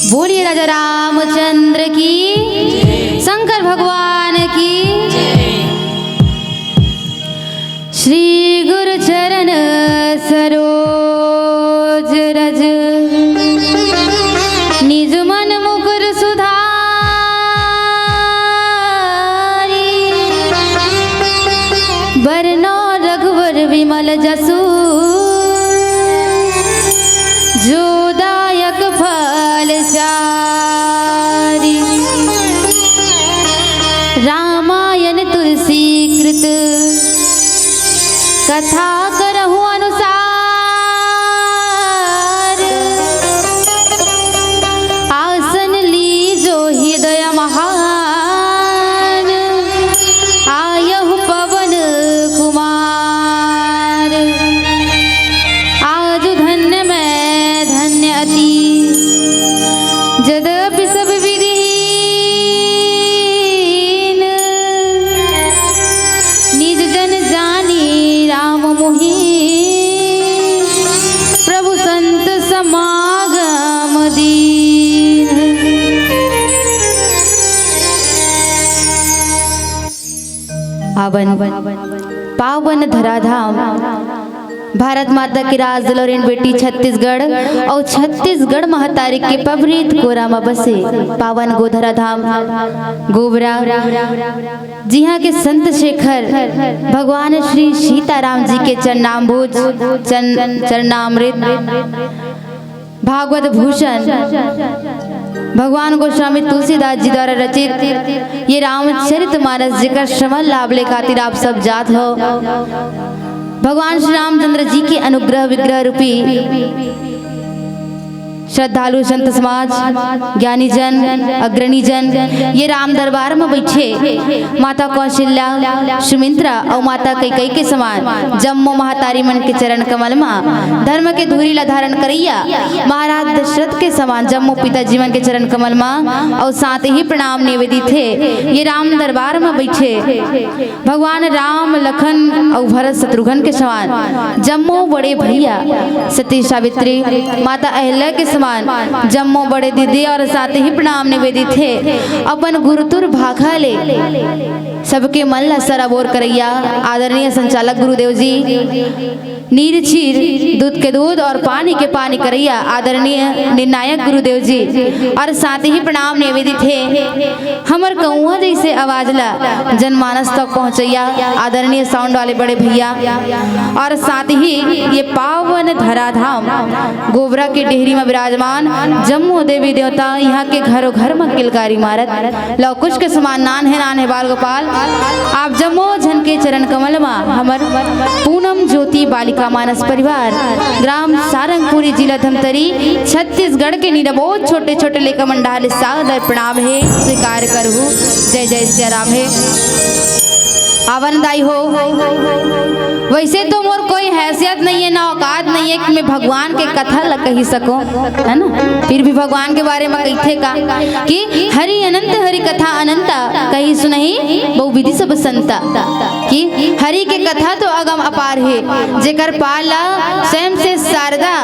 बोलिए राजा रामचंद्र की, शंकर भगवान की। श्री गुरु चरण सरोज रज, निज मन मुकुर सुधारी। बरनौ रघुवर विमल जसु, जो दायक फल चारि। रामायण तुलसी कृत, कथा करहु अनुसार। आसन लीजो हृदय महान, आयहु पवन कुमार। आज धन्य मैं धन्य अति, जद्यपि सब विधिहीन। निज जन जानी राम मोहि, प्रभु संत समागम दीन। पावन धराधाम भारत माता की राज लौरेन बेटी छत्तीसगढ़ और छत्तीसगढ़ महतारी के पवनीत कोरा में बसे पावन गोधरा धाम गोबरा। जी हाँ के संत शेखर भगवान श्री सीताराम जी के चरणाम्बुज चरणामृत भागवत भूषण भगवान गोस्वामी तुलसीदास जी द्वारा रचित ये रामचरितमानस जी का श्रवण लाभ ले खातिर आप सब जात हो। भगवान श्री रामचंद्र जी के अनुग्रह विग्रह रूपी श्रद्धालु संत समाज, ज्ञानी जन, अग्रणी जन ये राम दरबार में बैठे माता कौशल्या, सुमित्रा और माता कैकेयी के समान जम्मो महतारी मन के चरण कमल में धर्म के धूरी ला धारण करैया महाराज दशरथ के समान जम्मो पिताजी मन के चरण कमल में और साथ ही प्रणाम निवेदित थे। ये राम दरबार में बैठे भगवान राम, लखन और भरत शत्रुघ्न के समान जम्मो बड़े भैया सती सावित्री, माता अहिल्या के समान जम्मो बड़े दीदी और साथ ही प्रणाम निवेदित थे। अपन गुरुतुर भाखा ले सबके मन ला सराबोर करैया आदरणीय संचालक गुरुदेव जी, नीर चीर दूध के दूध और पानी के पानी करैया आदरणीय निर्णायक गुरुदेव जी और साथ ही प्रणाम निवेदित थे। हमर कौआ जैसे आवाज ला जनमानस तक पहुँचैया आदरणीय साउंड वाले बड़े भैया और साथ ही ये पावन धराधाम गोबरा के डेहरी में विराजमान जम्मू देवी देवता यहाँ के घरों घर में किलकारी मारत लवकुश के समान नान है बाल गोपाल आप जम्मो झन के चरण कमल में हमर पूनम ज्योति बालिका मानस परिवार ग्राम सारंगपुरी जिला धमतरी छत्तीसगढ़ के निरबोध छोटे छोटे लेकर मंडाल सादर प्रणाम है स्वीकार करहु। जय जय श्री राम है आवनदाई हो। वैसे तो मोर कोई हैसियत नहीं है ना औकात नहीं है कि मैं भगवान के कथा ला कही सकूं, है ना, फिर भी भगवान के बारे में कहते का कि हरि अनंत हरि कथा अनंता कही सुनही बहु विधि सब संता कि हरि के कथा तो अगम अपार है जेकर पाला स्वयं से शारदा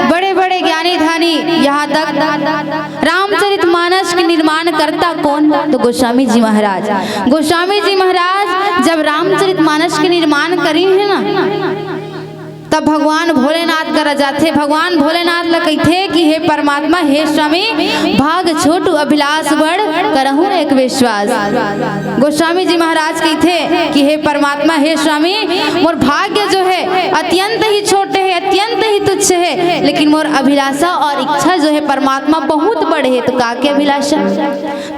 बड़े बड़े ज्ञानी धानी यहाँ तक रामचरितमानस के निर्माण करता कौन तो गोस्वामी जी महाराज। गोस्वामी जी महाराज जब रामचरितमानस के निर्माण करी है ना तब भगवान भोलेनाथ कर जाते भगवान भोलेनाथ ल कहते कि हे परमात्मा हे स्वामी भाग छोटू अभिलाष बढ़ करहूं एक विश्वास। गोस्वामी जी महाराज कहते कि हे परमात्मा हे स्वामी मोर भाग्य जो है अत्यंत ही छोटे है अत्यंत ही तुच्छ है लेकिन मोर अभिलाषा और इच्छा जो है परमात्मा बहुत बड़े है तो का के अभिलाषा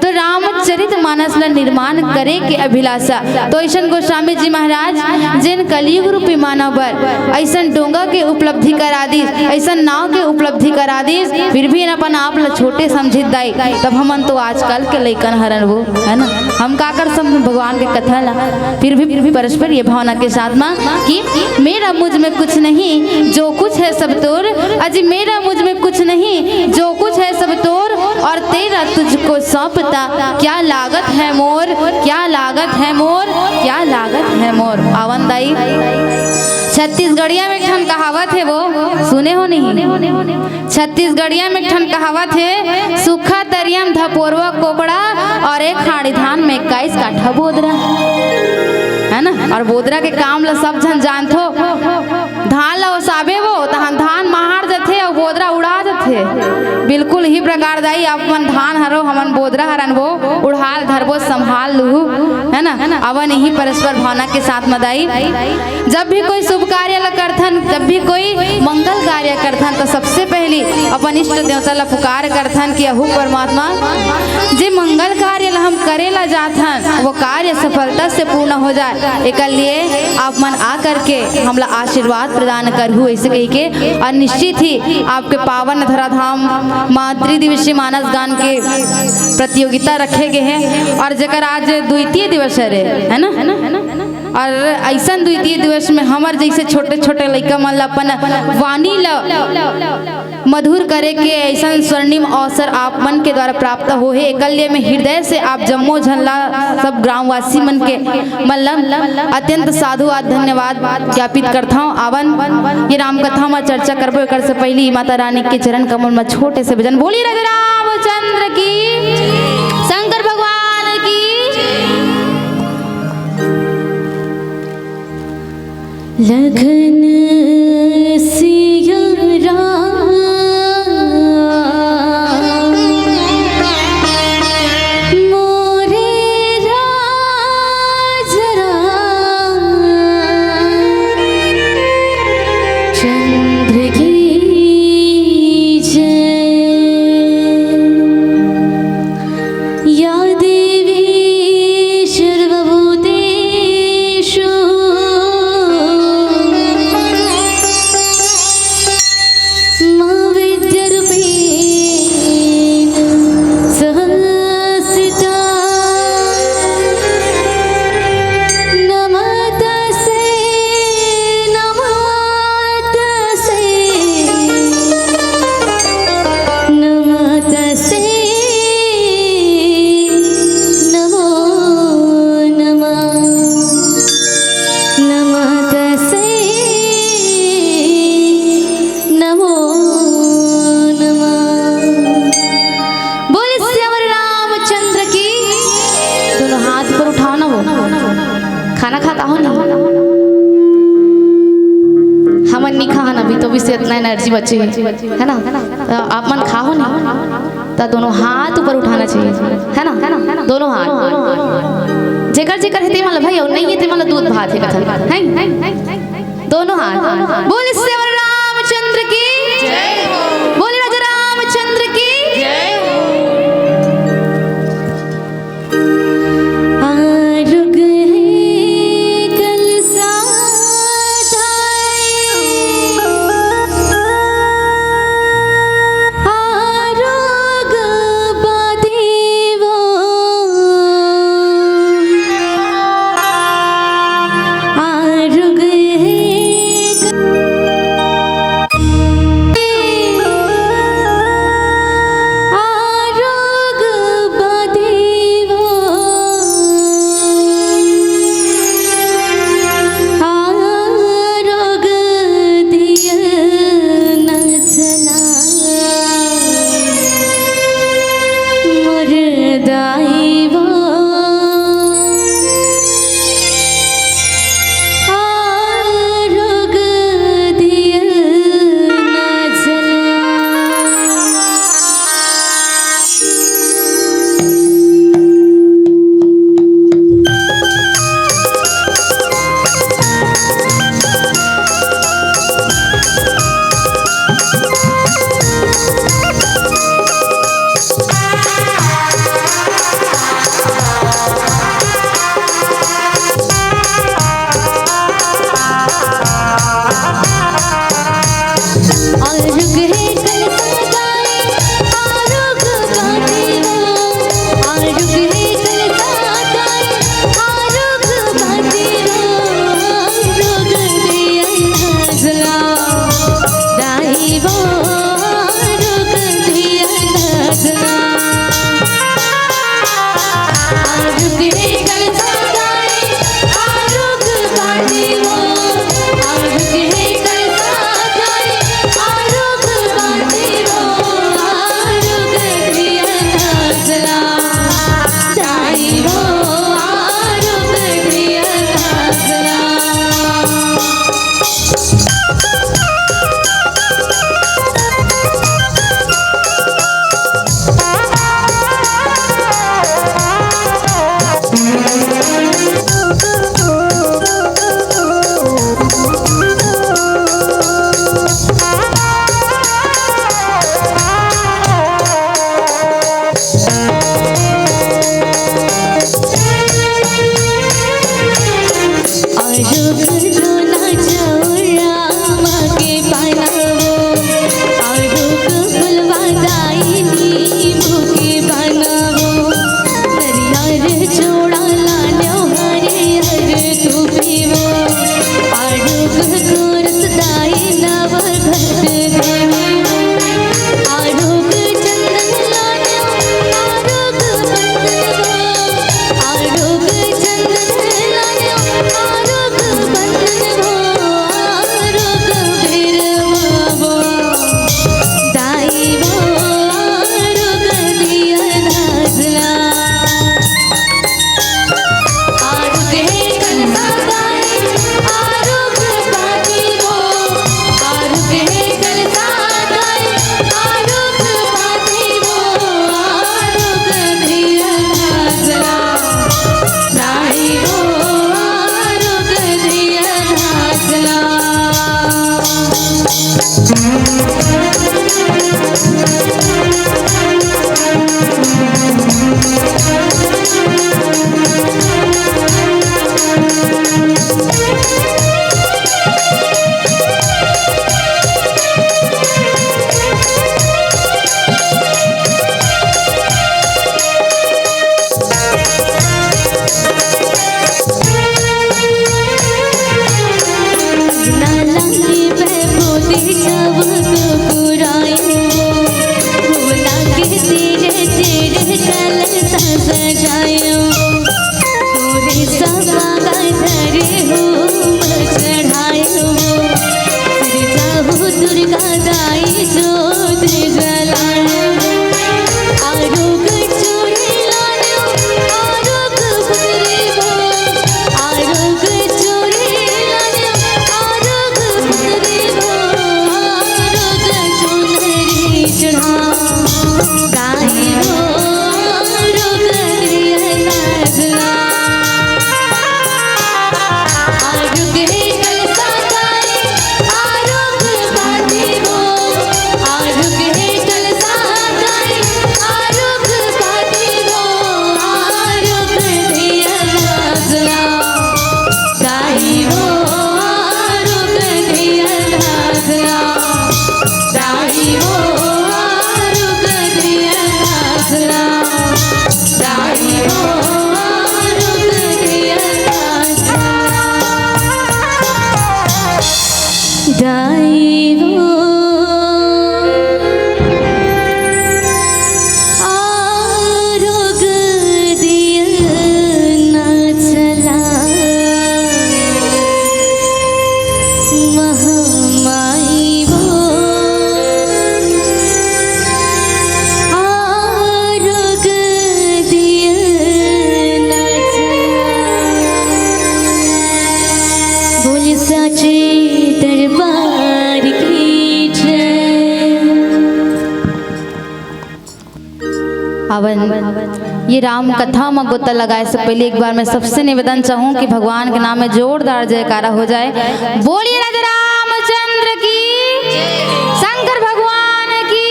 तो रामचरितमानस ल निर्माण करे के अभिलाषा तो ऐसा गोस्वामी जी महाराज जिन कलयुग रूपी मानव बर ऐसा डोंगा के उपलब्धि करा दी ऐसा नाव के उपलब्धि करा दी फिर भी अपन आप ल छोटे समझित दाई तब हमन तो आजकल के लइकन हरन वो है ना हम का कर सब भगवान के कथा ला फिर भी परस्पर ये भावना के साथ में कि मेरा मुझ में कुछ नहीं जो कुछ है सब तोर अजी मेरा मुझ में कुछ नहीं जो कुछ है सब तोर और तेरा तुझको सौंपता क्या लागत है मोर क्या लागत है मोर क्या लागत है मोर। आवनदाई छत्तीसगढ़िया में ठन कहावत है वो सुने हो नहीं छत्तीसगढ़िया में ठन कहावत है सूखा तरियम धपोरवा कोबड़ा और एक खाड़ी धान में 21 काठा बोदरा है ना और बोदरा के काम ला सब जन जानथो धान ला ओसाबे वो धान महार जथे और बोदरा उड़ा जथे बिल्कुल ही प्रकार दाई अपन धान हरो हमन बोदरा हरन वो उड़ाल धरबो संभाल लू है ना अवन ही परस्पर भावना के साथ मदाई जब भी कोई शुभ कार्य ला करथन जब भी कोई मंगल कार्य करथन तो सबसे पहले अपन इष्ट देवता ला पुकार करथन कि अहु परमात्मा जे मंगल कार्य ला हम करे ला जाथन वो कार्य सफलता से पूर्ण हो जाए एक लिए आप मन आ करके हमला आशीर्वाद प्रदान करहु ऐसे कही के और निश्चित ही आपके पावन धराधाम माँ त्रिदिवसीय मानस गान के प्रतियोगिता रखे गए हैं और जकर आज द्वितीय दिवस है ना और ऐसा द्वितीय दिवस में हमार जैसे छोटे छोटे लड़का मन अपन वाणी ल मधुर करे के ऐसा स्वर्णिम अवसर आप मन के द्वारा प्राप्त हो है एक लिए में हृदय से आप जम्मो झनला सब ग्रामवासी मन के मल्लम अत्यंत साधुवाद धन्यवाद ज्ञापित करता हूँ। आवन ये राम कथा में चर्चा करबो एक से पहले माता रानी के चरण कमल में छोटे से भजन बोली राजा रामचंद्र की शंकर भगवान की लगन सिया राम मोरे राज राम चंद्र की जय या देवी सर्वभूतेषु अभी तो भी से इतना एनर्जी बची है ना। तो आप मन खाओ नहीं तो दोनों हाथ ऊपर उठाना चाहिए, है ना, दोनों हाथ जेकर जेकर है मतलब भाई, और नहीं है तो मतलब दूध भात है कथन है, दोनों हाथ बोले श्री रामचंद्र की जय हो, बोले राजा रामचंद्र की जय हो। आरुग है कलसा ढाई, आरुग बादेवो, आरुग है दाई वो आरोग दिया ना चला महामाई वो आरोग दिया ना चला। बोले साचे दरबार की जय। अवन ये राम कथा में गोता लगाए से पहले एक बार मैं सबसे निवेदन चाहूँ कि भगवान के नाम में जोरदार जयकारा हो जाए। बोलिए राजा रामचंद्र की, शंकर भगवान की,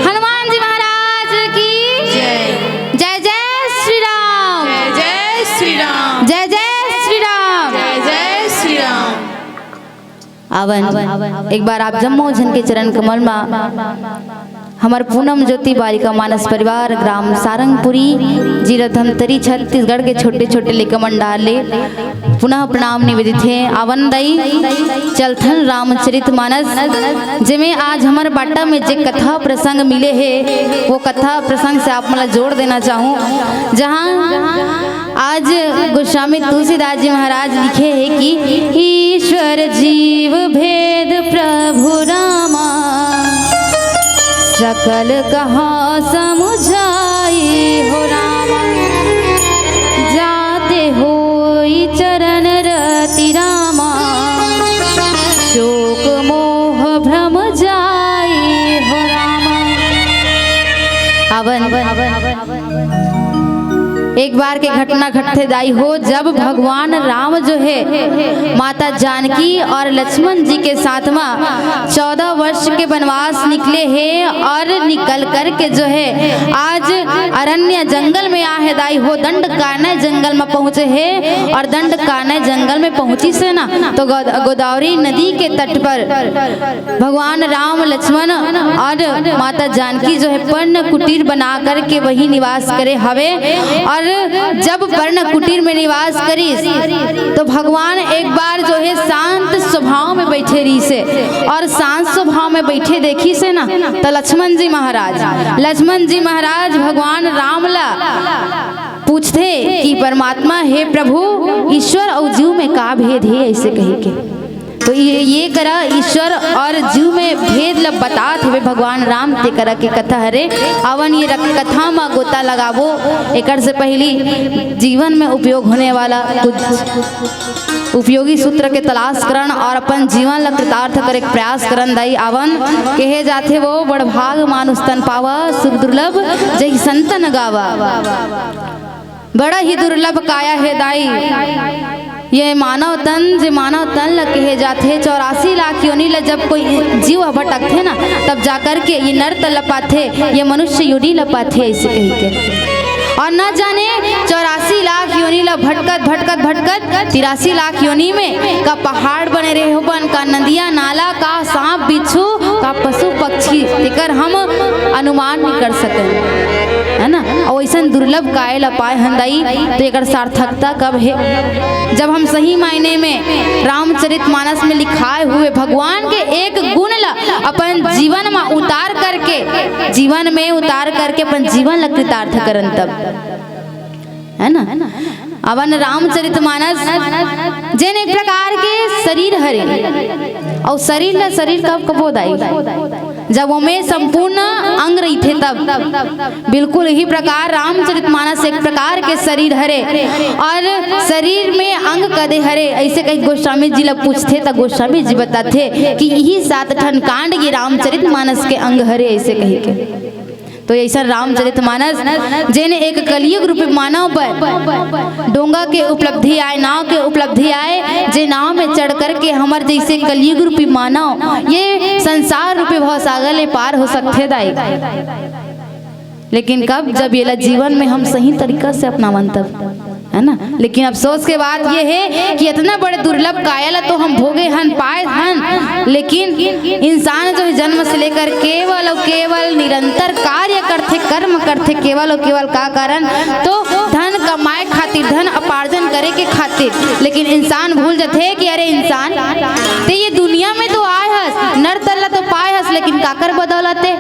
हनुमान जी महाराज की जय। जय श्री राम, जय श्री राम, जय जय श्री राम, जय श्री राम। अवन एक बार आप जम्मू जन के चरण कमल में हमार पूनम ज्योति बालिका मानस परिवार ग्राम सारंगपुरी जिला धमतरी छत्तीसगढ़ के छोटे छोटे लेकर मंडाले पुनः प्रणाम निवेदित है। आवन दई चलथन रामचरित मानस जिमें आज हमारे बाटा में जे कथा प्रसंग मिले हैं वो कथा प्रसंग से आप मला जोड़ देना चाहूँ। जहाँ आज गोस्वामी तुलसीदास जी महाराज लिखे हैं कि ईश्वर जीव भेद प्रभु रामा सकल कहाँ समुझाई हो रामा जाते होई चरण रति रामा शोक मोह भ्रम जाई हो रामा। एक बार के घटना घटते दाई हो जब भगवान राम जो है माता जानकी और लक्ष्मण जी के साथ में 14 वर्ष के वनवास निकले हैं और निकल कर के जो है आज अरण्य जंगल में आ है दाई हो दंड कारण्य जंगल में पहुँचे हैं। और दंड कारण्य जंगल में पहुँची से ना तो गोदावरी नदी के तट पर भगवान राम लक्ष्मण और माता जानकी जो है पर्ण कुटीर बना करके वही निवास करे हवे। और जब पर्ण कुटीर में निवास करी तो भगवान एक बार जो है शांत स्वभाव में बैठे रही से और शांत स्वभाव में बैठे देखी से ना तो लक्ष्मण जी महाराज भगवान राम ला पूछते कि परमात्मा हे प्रभु ईश्वर और जीव में का भेद है ऐसे कहे के। तो ये करा ईश्वर और जीव में भेद लब बतात हुए भगवान राम ते करा के कथा हरे। अवन ये कथा में गोता लगावो एक से पहली जीवन में उपयोग होने वाला कुछ उपयोगी सूत्र के तलाश करन और अपन जीवन ला कृतार्थ करे प्रयास करन दाई। आवन कहे जाते वो बड़ भाग मानुष तन पावा सुख दुर्लभ जय संतन गावा। बड़ा ही दुर्लभ काया है दाई ये मानव तन ल कहे जाते 84 लाख योनि ल जब कोई जीव भटकते ना तब जाकर के ये नर तल पाथे ये मनुष्य योनि ल पाथे ऐसे कही के। और न जाने 84 लाख योनि ला भटकत 83 लाख योनि में का पहाड़ बने रहे हो बन का नदिया नाला का सांप बिच्छू का पशु पक्षी एकर हम अनुमान नहीं कर सके है ना। और ऐसा दुर्लभ काहे ला पाए हंदाई तो एकर सार्थकता कब है जब हम सही मायने में रामचरितमानस में लिखाए हुए भगवान के एक गुण ला अपन जीवन में उतार करके अपन जीवन ला कृतार्थ करन तब है ना। अवन रामचरितमानस जेन एक प्रकार के शरीर हरे और शरीर कब होदाई जब हमें संपूर्ण अंग रही थे तब बिल्कुल यही प्रकार रामचरितमानस एक प्रकार के शरीर हरे और शरीर में अंग कदे हरे ऐसे कहीं गोस्वामी जी ला पूछते तो गोस्वामी जी बताते कि यही 7 ठन कांड ये रामचरितमानस के अंग हरे ऐसे कही के। तो ऐसा रामचरितमानस जेने एक कलयुग रूपी मानव पर डोंगा के उपलब्धि आए नाव के उपलब्धि आए जे नाव में चढ़ करके हमार जैसे कलयुग रूपी मानव ये संसार रूपी भवसागर ले पार हो सकते दाई। लेकिन कब जब ये जीवन में हम सही तरीका से अपनावन तब है ना। लेकिन अफसोस के बात ये है कि इतना बड़े दुर्लभ कायल तो हम भोगे हन पाए हन, लेकिन इंसान जो है जन्म से लेकर केवल और केवल निरंतर कार्य करते, कर्म करते, केवल और केवल का कारण तो धन कमाए खातिर, धन उपार्जन करे के खातिर। लेकिन इंसान भूल जाते कि अरे इंसान ते ये दुनिया में तो आए हस, नर तल्ला तो पाए हस, लेकिन काकर बदौलते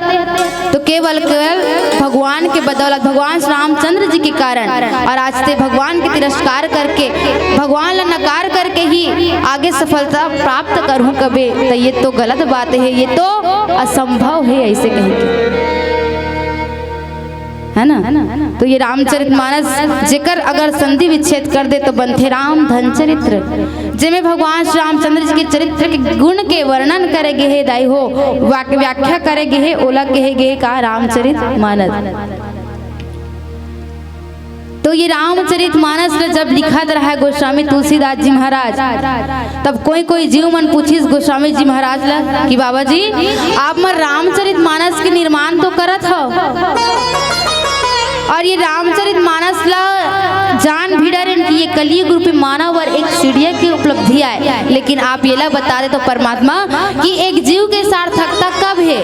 तो केवल केवल भगवान के बदौलत, भगवान श्री रामचंद्र जी के कारण। और आज से भगवान के तिरस्कार करके, भगवान ला नकार करके ही आगे सफलता प्राप्त करूं कबे, तो ये तो गलत बात है, ये तो असंभव है ऐसे कहेंगे, है ना। तो ये रामचरितमानस जेकर अगर संधि विच्छेद कर दे तो बनथे राम धन चरित्र, जिसमें भगवान श्री रामचंद्र जी के चरित्र के गुण के वर्णन करे गे है दाई हो, व्याख्या करे गे है, ओला कहे गे का रामचरितमानस। तो ये रामचरितमानस जब लिखत रहा है गोस्वामी तुलसीदास जी महाराज, तब कोई जीव मन पूछिस गोस्वामी जी महाराज ला कि बाबा जी आप मन रामचरितमानस के निर्माण तो करत हो, और ये रामचरितमानस ला जान भिड़न कि ये कलयुग रूपी मानव और एक सीढ़िया की उपलब्धि है, लेकिन आप ये ला बता दे तो परमात्मा कि एक जीव के सार्थकता कब है,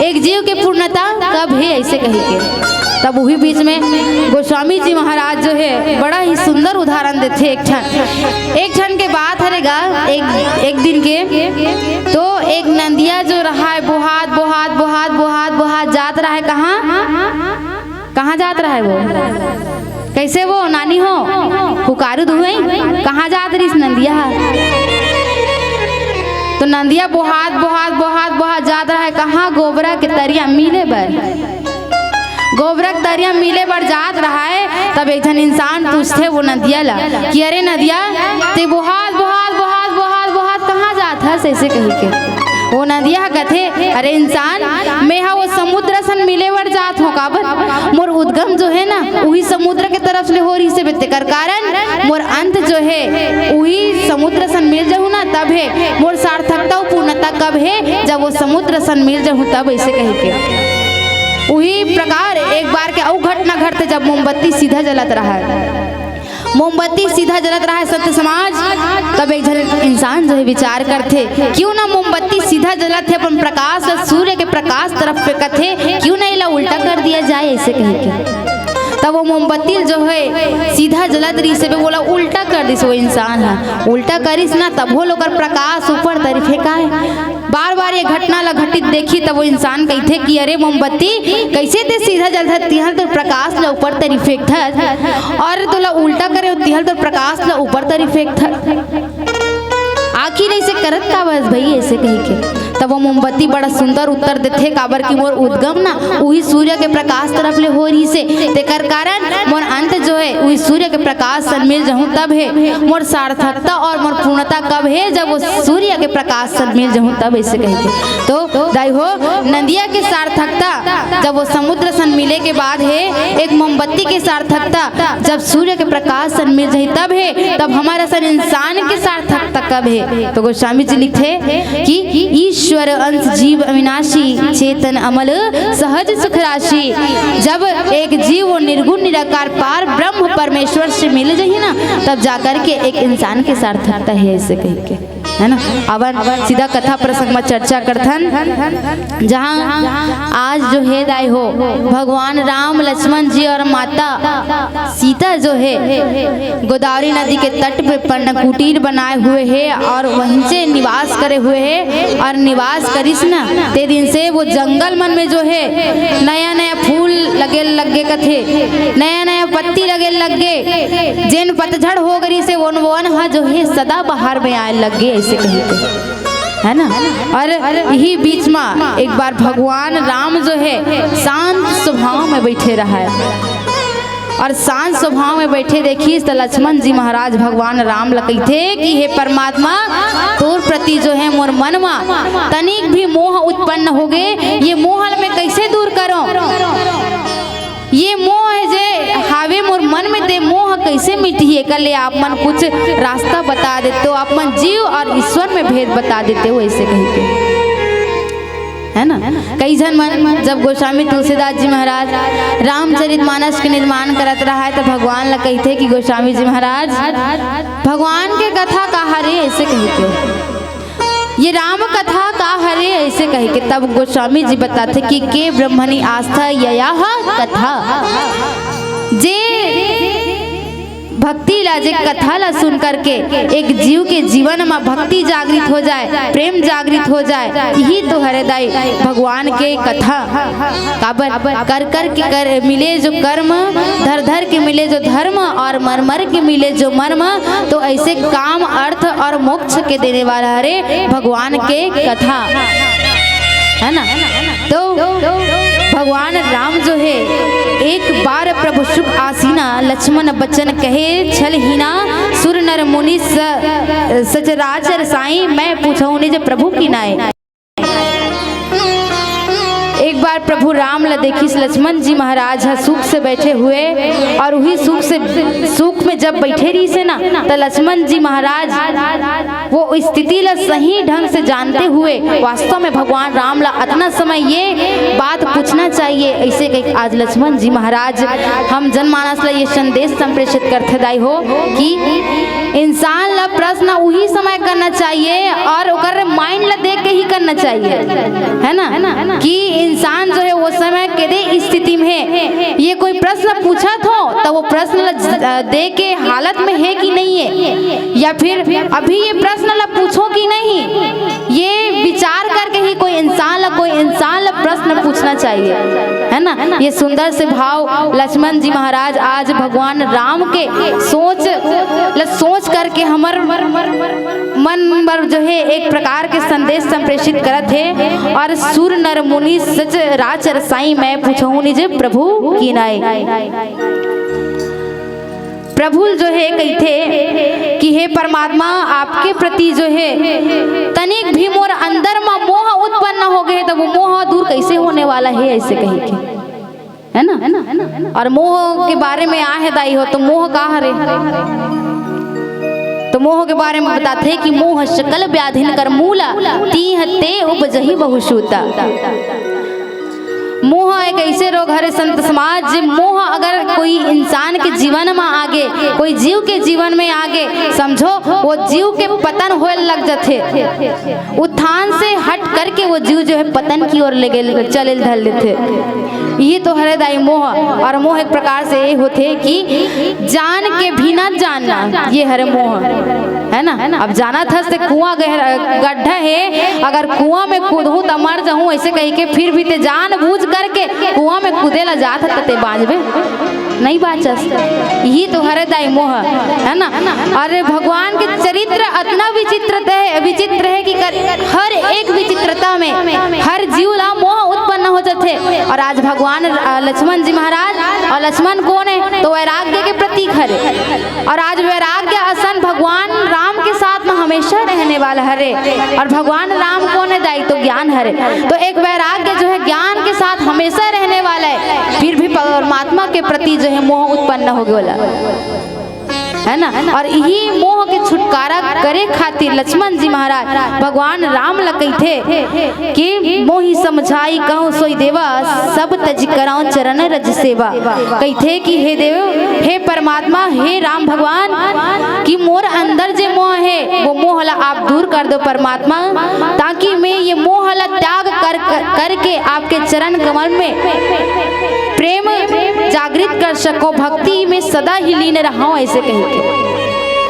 एक जीव के पूर्णता कब है ऐसे कही के। तब वही बीच में गोस्वामी जी महाराज जो है बड़ा ही सुंदर उदाहरण देते। एक क्षण के बात हरेगा, एक दिन के तो एक नंदिया जो रहा है बोहात बोहात बोहात बोहात बोहात जात रहा है, कहाँ जात रहा है वो, कैसे वो नानी हो पुकारू धुए, कहाँ जात रही नंदिया, तो नंदिया बोहात बोहात बोहात बोहात जात रहा है कहाँ, गोबरा के तरिया मिले बर, गोबरक दरिया मिले बर जात रहा है। तब एक जन इंसान पूछते वो नदिया ला कि अरे नदिया ते बोहात बोहात बोहात बोहात बोहात कहाँ जात है ऐसे कही के। वो नदिया कहते अरे इंसान मैं हा वो समुद्र सन मिले बर जात हो, काबर मोर उद्गम जो है ना वही समुद्र के तरफ से हो रही से बेते कर कारण मोर अंत जो है वही समुद्र सन मिल जाऊँ ना, तब है मोर सार्थकता पूर्णता कब है, जब वो समुद्र सन मिल जाऊँ तब ऐसे कही के। वही प्रकार एक बार के और घटना घटते जब मोमबत्ती सीधा जलत रहा है, मोमबत्ती सीधा जलत रहा है सत्य समाज। तब एक जन इंसान जो है विचार करते क्यों ना मोमबत्ती सीधा जलत है अपन प्रकाश सूर्य के प्रकाश तरफ पे कथे, क्यों ना इला उल्टा कर दिया जाए ऐसे कह के। तब वो मोमबत्ती जो है सीधा जलत रही से बोला उल्टा कर दिस, वो इंसान है उल्टा करिस ना तब वो लोग प्रकाश ऊपर तरफ फेंका है। बार बार ये घटना ला घटित देखी तब वो इंसान कहते कि अरे मोमबत्ती कैसे ते सीधा जलत तिहल तो प्रकाश ला ऊपर तरफ फेंकत, और तोला उल्टा करे तिहल तो प्रकाश ला ऊपर तरफ फेंकत, आखिर ऐसे करत का बस भाई ऐसे कही के। तब वो मोमबत्ती बड़ा सुंदर उत्तर देते काबर की मोर उद्गम ना वही सूर्य के प्रकाश तरफ ले हो रही से, तेकर कारण मोर अंत जो है वही सूर्य के प्रकाश सन मिल जाऊँ तब है मोर सार्थकता और मोर पूर्णता कब है, जब वो सूर्य के प्रकाश सन मिल जाऊँ तब ऐसे कहेंगे। तो दाई हो नदिया के सार्थकता जब वो समुद्र सन मिले के बाद है, एक मोमबत्ती के सार्थकता जब सूर्य के प्रकाश सन मिल जाए तब है, तब हमारा सन इंसान के सार्थकता कब है। तो गोस्वामी जी लिखते कि ईश्वर अंश जीव अविनाशी चेतन अमल सहज सुख राशि, जब एक जीव वो निर्गुण निराकार पार ब्रह्म परमेश्वर से मिल जाए ना तब जाकर के एक इंसान के सार्थकता है ऐसे कह के, है ना। अब सीधा कथा प्रसंग में चर्चा करथन, जहाँ आज जो है दाई हो भगवान राम लक्ष्मण जी और माता सीता जो है गोदावरी नदी के तट पे पर्णकुटीर बनाए हुए है और वहीं से निवास करे हुए है, और निवास करिस ना ते दिन से वो जंगल मन में जो है नया नया फूल लगे कथे, नया नया पत्ती लगे, जिन पतझड़ हो गई से वन जो है सदा बाहर में आए लग गए ऐसे कही है ना। और यही बीच में एक बार भगवान राम जो है शांत स्वभाव में बैठे रहा है, और शांत स्वभाव में बैठे देखिए तो लक्ष्मण जी महाराज भगवान राम कहते कि हे परमात्मा तोर प्रति जो है मोर मन में तनिक भी मोह उत्पन्न हो गए, ये मोह में कैसे दूर करो, ये मोह है जे हावे मोर मन में ते मोह कैसे मिटिए, कल आप मन कुछ रास्ता बता देते हो, आप मन जीव और ईश्वर में भेद बता देते हो ऐसे कहते। है ना। कई जन मन जब गोस्वामी तुलसीदास जी महाराज रामचरितमानस के निर्माण करत रहा है तो भगवान ला कहते कि गोस्वामी जी महाराज भगवान के कथा का हरे ऐसे कहते, ये राम कथा का हरे ऐसे कह के तब गोस्वामी जी बताते कि के ब्रह्मणी आस्था यया कथा, जे भक्ति ला जे कथा ला सुन करके एक जीव के जीवन में भक्ति जागृत हो जाए, प्रेम जागृत हो जाए, यही तो हृदय भगवान के कथा काबर कर कर के कर मिले जो कर्म, धर धर के मिले जो धर्म और मर मर के मिले जो मर्म, तो ऐसे काम अर्थ और मोक्ष के देने वाला हरे भगवान के कथा, है ना। तो भगवान राम जो है एक बार प्रभु शुभ आसीना, लक्ष्मण बचन कहे छल हीना, सुर नर मुनि सचराचर साई, मैं पूछूं निज प्रभु की नाय। एक बार प्रभु राम ला देखिस लक्ष्मण जी महाराज सुख से बैठे हुए और वही सुख में जब बैठे रही से ना तो लक्ष्मण जी महाराज वो स्थिति ला सही ढंग से जानते हुए वास्तव में भगवान राम ला इतना समय ये बात पूछना चाहिए ऐसे कहीं आज लक्ष्मण जी महाराज हम जनमानस ला ये संदेश संप्रेषित करते दाई हो कि इंसान ला प्रश्न वही समय करना चाहिए और ओकर माइंड ला देख के ही करना चाहिए, है ना, कि इंसान जो है वो समय के स्थिति में है, ये कोई प्रश्न पूछा हो तो वो प्रश्न दे के हालत में है कि नहीं है, या फिर अभी ये प्रश्न ला पूछो कि नहीं, ये विचार करके ही कोई इंसान ला प्रश्न पूछना चाहिए, है ना। ये सुंदर से भाव लक्ष्मण जी महाराज आज भगवान राम के सोच करके हमर मन पर जो है एक प्रकार के संदेश संप्रेषित करत है। और सुर नर मुनि सच राचर साई, मैं पूछूं निज प्रभु की नाय। प्रभु जो है कहते कि हे परमात्मा आपके प्रति जो है तनिक भी मोर अंदर में मोह उत्पन्न हो गए तो वो मोह दूर कैसे होने वाला है ऐसे कहे के, है ना। और मोह के बारे में आहे दाई हो तो मोह का हरे, तो मोह के बारे में बताते हैं कि मोह शकल व्याधिन कर मूला, तीह ते उपजहि बहुसूता। मोह एक ऐसे रोग हरे संत समाज, मोह अगर कोई इंसान के जीवन में आगे, कोई जीव के जीवन में आगे, समझो वो जीव के पतन होए लग जाते, उत्थान से हट करके वो जीव जो है पतन की ओर ले चले धल लेते, ये तो हृदय मोह। और मोह एक प्रकार से ये होते कि जान के भी न जानना, ये हरे मोह, है ना। अब जाना था से कुआं गड्ढा है, अगर कुआं में कूदूं तो मर जाऊं ऐसे कह के फिर भी ते जान बूझ करके कुआं में कूदेला जात ते बाजबे नहीं बाचस, यही तो हृदय मोह, है ना। और भगवान के चरित्र इतना विचित्र है कि हर एक विचित्रता में हर जीव ला मोह उत्पन्न हो जाते। और आज भगवान लक्ष्मण जी महाराज, और लक्ष्मण कौन है तो वैराग्य के प्रतीक हरे, और आज वैराग्य असन भगवान राम के साथ में हमेशा रहने वाला हरे। और भगवान राम कौन है दाई तो ज्ञान हरे, तो एक वैराग्य जो है ज्ञान के साथ हमेशा रहने वाला है, फिर भी परमात्मा के प्रति जो है मोह उत्पन्न हो गया, है ना। और यही मोह के छुटकारा करे खातिर लक्ष्मण जी महाराज भगवान राम ला कहते कि मोहि समझाई कहूँ सोई देवा, सब तज कराऊं चरण रज सेवा। कहते कि हे देव, हे परमात्मा, हे राम भगवान, कि मोर अंदर जे मोह है वो मोह ला आप दूर कर दो परमात्मा, ताकि मैं ये मोह ला त्याग करके आपके चरण कमल में प्रेम जागृत कर सको, भक्ति में सदा ही लीन रहा ऐसे कह के,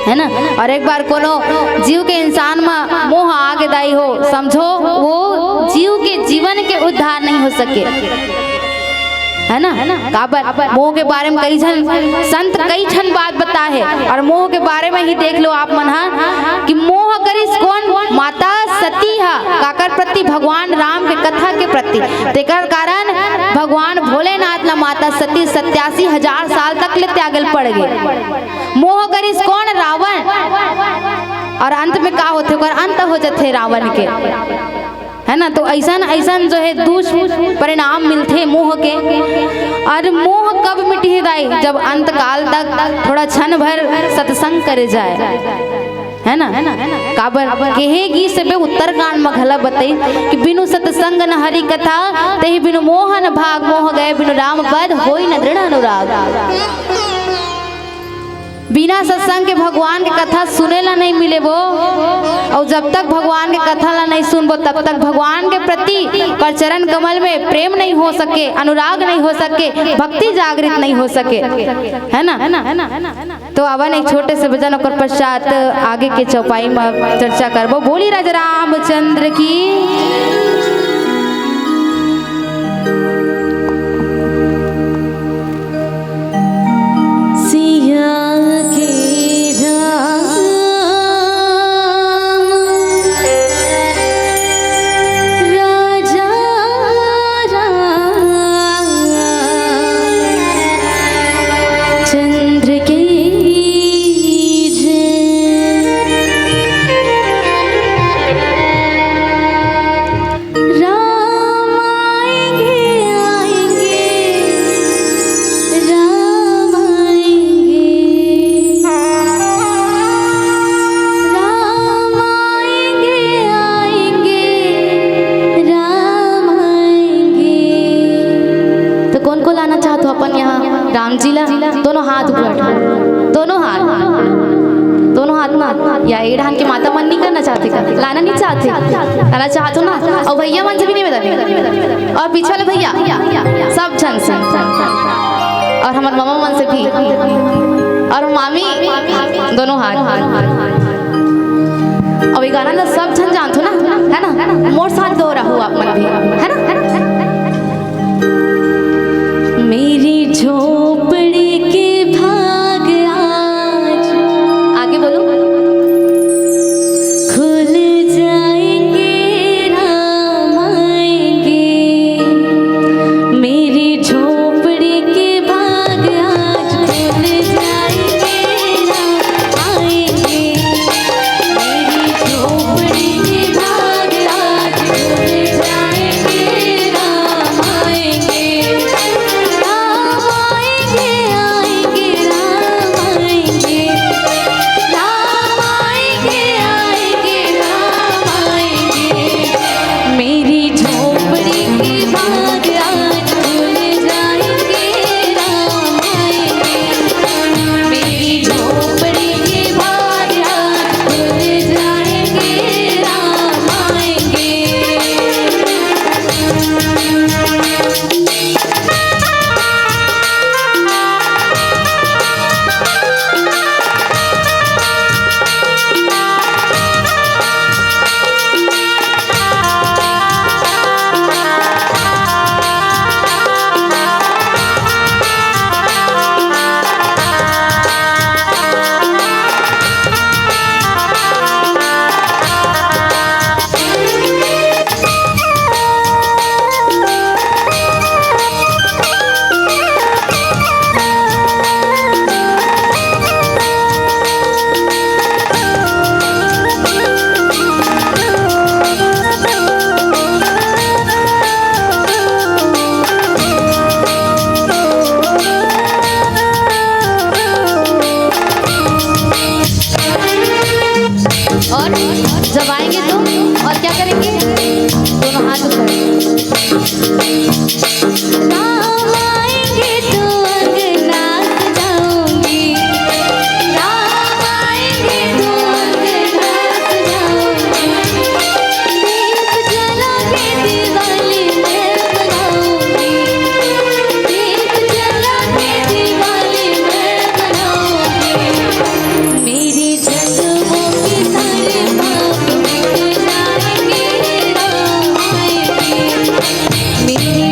है ना। और एक बार कोनो जीव के इंसान में मोह आगे दाई हो, समझो वो जीव के जीवन के उद्धार नहीं हो सके, है ना। काबर मोह के बारे में कई संत कई ठन बात बता है, और मोह के बारे में ही देख लो आप मन कि मोह करिस कौन, माता सती हा काकर प्रति, भगवान राम के कथा के प्रति, तेकर कारण भगवान भोलेनाथ ला माता सती 87,000 साल तक ले त्यागल पड़ गए। मोह करिस कौन, रावण, और अंत में का होते अंत हो जाते रावण के, है ना। तो ऐसा जो है दुष्परिणाम मिलते मोह के। और मोह कब मिटी दाई, जब अंत काल तक थोड़ा क्षण भर सत्संग करे जाए, है ना काबर कहेगी सबे उत्तरकांड में घला बताई कि बिनु सत्संग न हरि कथा तही बिनु मोहन भाग मोह गए बिनु राम पद होई न दृढ़ अनुराग। बिना सत्संग के भगवान के कथा सुने ला नहीं मिले वो, और जब तक भगवान के कथा ला नहीं सुनबो तब तक भगवान के प्रति कर चरण कमल में प्रेम नहीं हो सके, अनुराग नहीं हो सके, भक्ति जागृत नहीं हो सके, है ना। तो अवन एक छोटे से भजन और पश्चात आगे के चौपाई में चर्चा करबो। बोली राजा रामचंद्र की। दोनों हाथ ऊपर, दोनों हाथ ना, या एक ढंग की माता मन नहीं करना चाहते का, लाना नहीं चाहते, लाना चाहते ना। और भैया मन से भी नहीं बताते, और पीछे वाले भैया सब जन से, और हमारे मामा मन से भी, और मामी दोनों हाथ। और ये गाना सब जन जानते हो ना, है ना। मोर साथ दो रहो आप मन भी, है ना। मेरी झोपड़ी के भाग आज, आगे बोलो, खुल जाएंगे राम आएंगे। मेरी झोपड़ी के भाग आज खुल जाएंगे राम आएंगे। मेरी झोपड़ी के भाग आज खुल जाएंगे राम आएंगे। और जब आएंगे तो और क्या करेंगे, दोनों हाथ ऊपर। राम आएंगे तो अंगना सजाऊंगी, राम आएंगे तो अंगना सजाऊंगी। दीप जला के दिवाली मैं बनाऊंगी, दीप जला के दिवाली मैं बनाऊंगी। मेरी जन्मों की सारे पाप मिट जाएंगे राम आएंगे। मेरी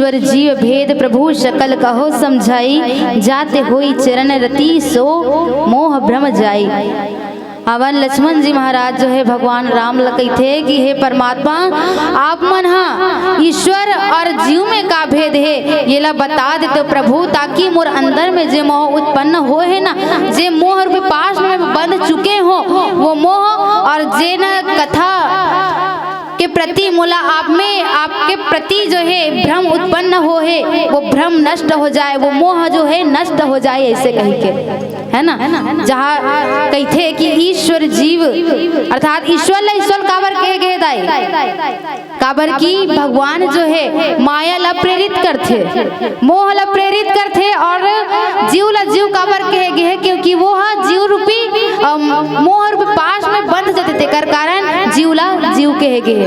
ईश्वर जीव भेद प्रभु सकल कहो समझाई, जाते होई चरण रति सो मोह भ्रम जाई। अवन लक्ष्मण जी महाराज जो है भगवान राम लकई थे कि हे परमात्मा आप मन हा ईश्वर और जीव में का भेद है ये ला बता देते प्रभु, ताकि मोर अंदर में जे मोह उत्पन्न हो है ना, जे मोह रूपी पाश में बंध चुके हो वो मोह, और जे न कथा के प्रति मोला आप में आपके प्रति जो है भ्रम उत्पन्न हो है वो भ्रम नष्ट हो जाए, वो मोह जो है नष्ट हो जाए, ऐसे कह के है ना। जहाँ कहते कि ईश्वर जीव अर्थात ईश्वर ला ईश्वर काबर कहे गए दाई, काबर की भगवान जो है माया ला प्रेरित करते, मोह ला प्रेरित करते, और जीव ला जीव काबर कहे गए क्योंकि वो जीव रूपी मोह रूपी पाश में बंध जाते थे, कर कारण जीव ला जीव कहे गए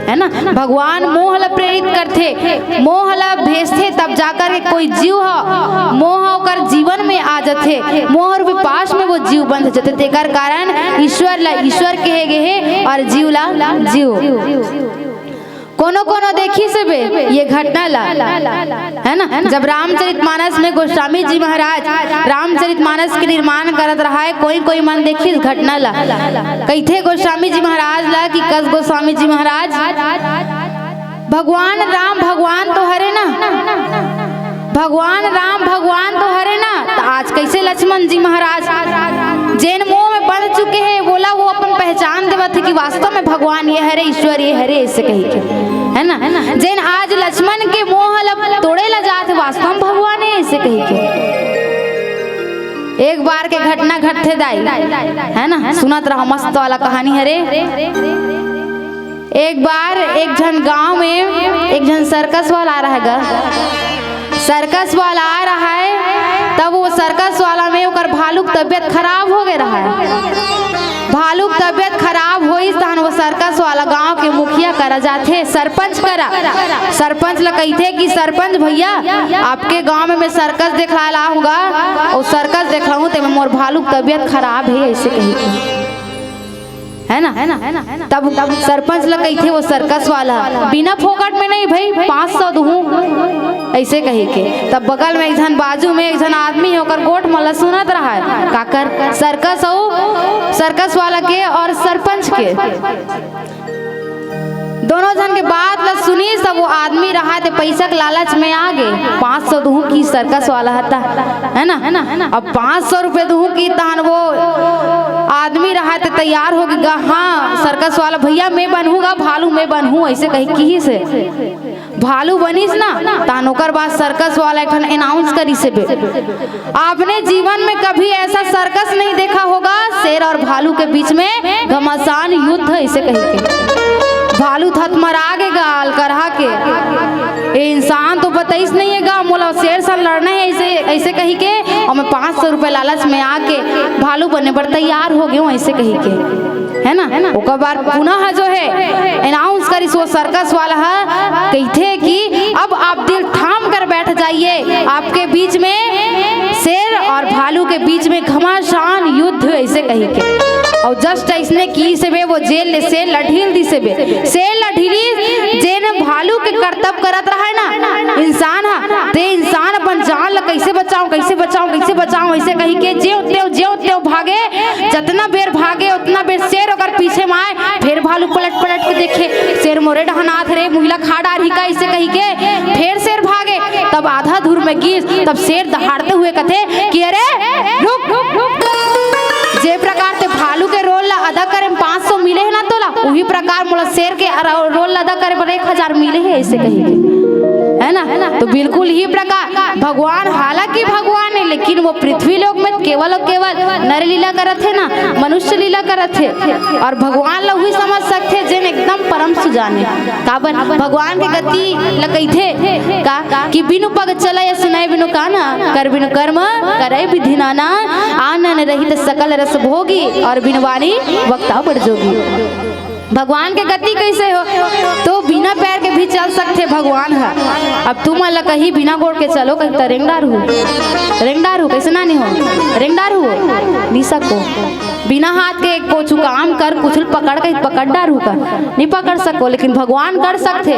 है ना। भगवान मोह ला प्रेरित करते, मोह ला भेजते, तब जाकर के कोई जीव हो मोह होकर जीवन में आ जाते, मोह रूपी पाश में वो जीव बंध जाते, तेकर कारण ईश्वर ला ईश्वर कहे गए और जीव ला जीव। कोनो कोनो देखी से बे ये घटना ला है ना, जब रामचरितमानस में गोस्वामी जी महाराज रामचरितमानस के निर्माण करत रहा है, कोई कोई मन देखी इस घटना ला कहते गोस्वामी जी महाराज ला कि कस गोस्वामी जी महाराज भगवान राम भगवान तो हरे ना, भगवान राम भगवान तो हरे ना, तो आज कैसे लक्ष्मण जी महाराज जैन मोह में बंध चुके हैं बोला वो अपन पहचान देवा थे कि वास्तव में भगवान ये हरे ईश्वर ये हरे, ऐसे कही के है ना। जैन आज लक्ष्मण के मोह तोड़े ला जाते वास्तव में भगवान है, ऐसे कही के। एक बार के घटना घटते दाई है ना, सुनत रहा मस्त वाला कहानी हरे। एक बार एक जन गांव में एक जन सर्कस वाला आ रहा है, सर्कस वाला आ रहा है, तब वो सर्कस वाला में ओकर भालू की तबीयत खराब हो गए रहा है। भालू की तबीयत खराब हुई तहन वो सर्कस वाला गांव के मुखिया करा जाते, सरपंच करा, सरपंच ला कहते कि सरपंच भैया आपके गांव में मैं सर्कस दिखला लाऊंगा और सर्कस दिखलाऊं तो मोर भालू की तबीयत खराब है, ऐसे कही है ना। तब सरपंच लग गई थे वो सर्कस वाला बिना फोकट में नहीं भाई 500 दूं ऐसे कही के। तब बगल में एक जन बाजू में एक जन आदमी होकर गोट मला सुनत रहा है काकर सर्कस हो सर्कस वाला के और सरपंच के दोनों जन के बात ला सुनी। सब वो आदमी रहा थे पैसा के लालच में आ गए 500 दूं की सर्कस वाला था है ना। अब 500 रुपए दूं की तहन वो आदमी रहा थे तैयार हो गया, हाँ सर्कस वाला भैया मैं बनूंगा भालू मैं बनूं, ऐसे कही की से भालू बनीस ना तहन ओकर बाद सर्कस वाला एक अनाउंस करी से आपने जीवन में कभी ऐसा सर्कस नहीं देखा होगा, शेर और भालू के बीच में घमासान युद्ध, ऐसे कही के भालू थतमरा के गाल करहा के इंसान तो बताइस नहीं है गा मोला शेर से लड़ना है, ऐसे कही के और मैं 500 रुपए लालच में आके भालू बनने पर तैयार हो गए, ऐसे कही के है ना। ओकर बाद पुनः जो है अनाउंस करी वो सर्कस वाला है कहते कि अब आप दिल थाम कर बैठ जाइए, आपके बीच में शेर और भालू के बीच में घमासान युद्ध, ऐसे कही के। और जस्ट इसने की से वो जेल से लढील दी से लढीली जेन भालू के कर्तव्य करत रहा है ना इंसान हा ते इंसान अपन जान ला कैसे बचाऊं ऐसे कही के जे भागे, जितना बेर भागे उतना बेर शेर ओकर पीछे में आए, फिर भालू पलट के देखे शेर मोरे डहनाथ रे मुहिला खा डारी का, ऐसे कही के फिर शेर भागे, तब आधा दूर में गिर, तब शेर दहाड़ते हुए कथे कि अरे रुक जे प्रकार से भालू के रोल ला अदा करे 500 मिले है ना तोला, वही प्रकार मोला शेर के रोल अदा करे पर 1000 मिले है, ऐसे कही है ना। तो बिल्कुल ही प्रकार भगवान हालांकि भगवान है लेकिन वो पृथ्वी लोक में केवल और केवल नर लीला करत है ना, मनुष्य लीला करत है, और भगवान लोग भी समझ सकते जिन एकदम परम सुजाने काबर भगवान के गति लकई थे का कि बिनु पग चला या सुनाए बिनु काना, कर बिनु कर्म करे विधि नाना, आनन रहित सकल रस भोगी और बिनु वाणी वक्ता बढ़ जोगी। भगवान के गति कैसे हो तो बिना पैर के भी चल सकते भगवान है। अब तुम अल्लाह कहीं बिना गोड़ के चलो कहीं तो रेंगदार हो कैसे ना नहीं हो रेंगदार हो नहीं सको बिना हाथ के कोचू काम कर कुछ पकड़ के पकड़ डारू कर नहीं पकड़ सको, लेकिन भगवान कर सकते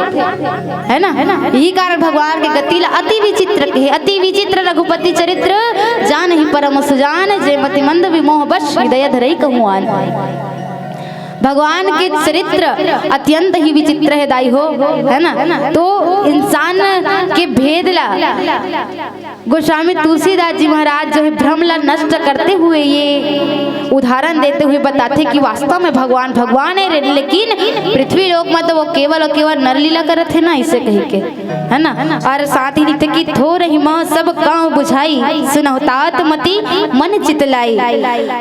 है ना। यही कारण भगवान के गति अति विचित्र के अति विचित्र रघुपति चरित्र जान ही परम सुजान जे मति मंद विमोह बश हृदय धरई कहूआन। भगवान के चरित्र अत्यंत ही विचित्र है दाई हो, है ना। तो इंसान के भेद ला गोस्वामी तुलसीदास जी महाराज जो है भ्रम ला नष्ट करते हुए ये उदाहरण देते हुए बताते कि वास्तव में भगवान भगवान है, लेकिन पृथ्वी लोक में तो वो केवल और केवल नरलीला करत है ना, इसे कही के, है ना। और साथ ही लिखते कि थोर ही माँ सब गाँव बुझाई सुनहुतात मति मन चितलाई।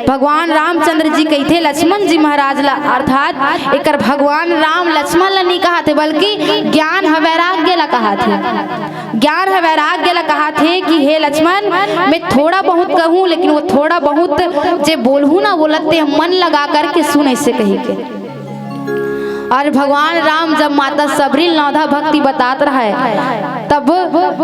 भगवान रामचंद्र जी कहते लक्ष्मण जी महाराज ला, अर्थात एक भगवान राम लक्ष्मण ला नहीं कहा थे बल्कि ज्ञान है वैराग्य ला कहा थे, ज्ञान है वैराग्य ला कहा थे कि हे लक्ष्मण मैं थोड़ा बहुत कहूँ, लेकिन वो थोड़ा बहुत जे बोलूँ ना बोलते मन लगा करके सुन, ऐसे कही के। और भगवान राम जब माता सबरी नौधा भक्ति बतात रहा है, तब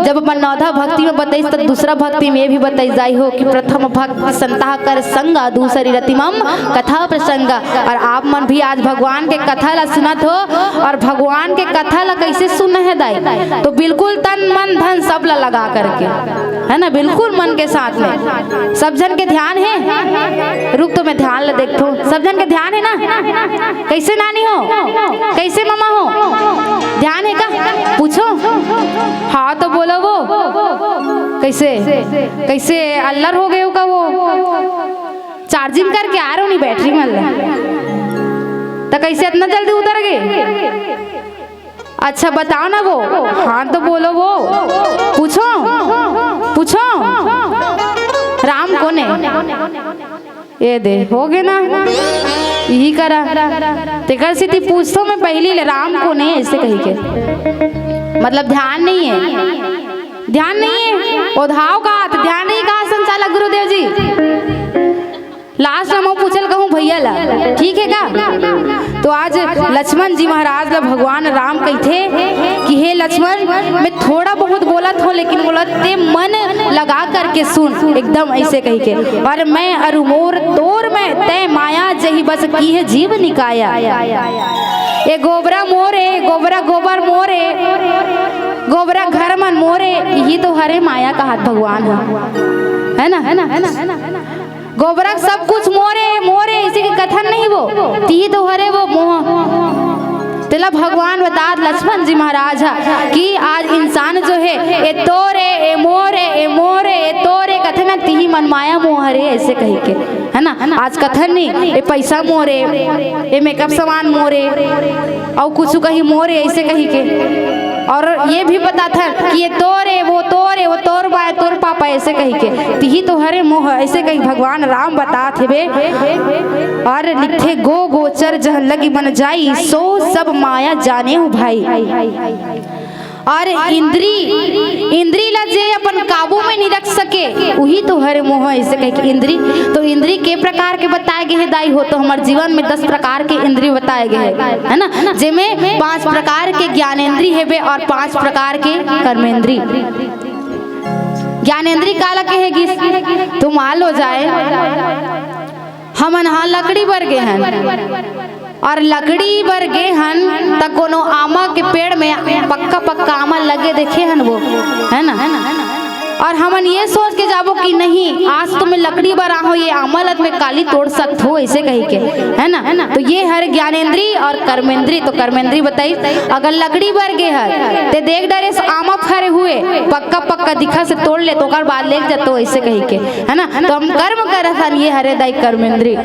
जब अपन नौधा भक्ति में बताई तो दूसरा भक्ति में भी बताई जाई हो कि प्रथम भक्ति संता कर संगा दूसरी रतिमम कथा प्रसंगा। और आप मन भी आज भगवान के कथा ला सुनत हो, और भगवान के कथा ला कैसे सुन है दाई, तो बिल्कुल तन मन धन सब ला लगा करके, है ना, बिल्कुल मन के साथ में। सब जन के ध्यान है, रुक तो मैं ध्यान ला देखो, सब जन के ध्यान है ना। कैसे नानी हो, कैसे मामा हो, ध्यान है का पूछो, हाँ तो बोलो वो कैसे कैसे अल्लर हो गए हो का, वो चार्जिंग करके आ रहा हूँ नहीं बैटरी में, तो कैसे इतना जल्दी उतर गए। अच्छा बताओ ना वो, हाँ तो बोलो वो, पूछो पूछो राम कौन है, ये दे हो गए ना, यही करा तेकर से पूछतो मैं पहली राम को नहीं, ऐसे कही के मतलब ध्यान नहीं है, ध्यान नहीं है उधाव का ध्यान नहीं कहा संचालक गुरुदेव जी। लास्ट में मैं पूछल कहूँ भैया ला, ठीक है का। तो आज लक्ष्मण जी महाराज ला भगवान राम कहते कि हे लक्ष्मण मैं थोड़ा बहुत बोलत हो, लेकिन बोलते मन लगा करके सुन, एकदम ऐसे कही के। और मैं अरुमोर तोर में तय माया जही बस की है जीव निकाया। ये गोबरा मोरे गोबरा गोबर मोरे गोबरा घर मन मोरे, यही तो हरे माया का हाथ भगवान है ना, है ना, है ना, है ना, है ना। गोबरा सब कुछ मोरे मोरे, इसी की कथन नहीं वो ती तो हरे वो मोह। तिला भगवान बता लक्ष्मण जी महाराज कि आज इंसान जो है ए तोरे ए मोरे ए मोरे ए तोरे कथन ती मन माया मोह रे, ऐसे कही के, है ना। आज कथन नहीं ए पैसा मोरे, ए मेकअप सामान मोरे, और कुछ कही मोरे, ऐसे कही के। और ये भी पता था कि ये तोरे वो तोर बाय तोर पापा, ऐसे कही के तिही तो हरे मोह, ऐसे कही भगवान राम बता थे बे। और लिखे गो गोचर जह लगी मन जाई सो सब माया जाने हूँ भाई। और इंद्री लजे अपन काबू में नहीं रख सके, वही तो हरे मोह, ऐसे कहे कि इंद्री। तो इंद्री के प्रकार के बताए गए हैं दाई हो, तो हमारे जीवन में 10 प्रकार के इंद्री बताए गए हैं, है ना, जिसमें 5 प्रकार के ज्ञानेंद्री है बे और 5 प्रकार के कर्मेंद्री। ज्ञानेंद्री काला कहेगी तो मान लो जाए हम यहाँ लकड़ी बर गए हैं, और लकड़ी बर गए हन तक कोनो आमा के पेड़ में पक्का पक्का आमा लगे देखे हन वो, है ना, और हमन ये सोच के जाबो कि नहीं आज तो मैं लकड़ी बरा हो, ये आमलत में काली तोड़ सकत हो, ऐसे कही के, है ना। तो ये हर ज्ञानेंद्री और कर्मेंद्री। तो कर्मेंद्री बताई अगर लकड़ी बर गए है ते देख डरे से आमा फरे हुए पक्का पक्का दिखा से तोड़ ले तो कर बाद ले जातो, ऐसे कही के, है ना। तो हम कर्म करत हन, ये हरे दाई कर्मेंद्री।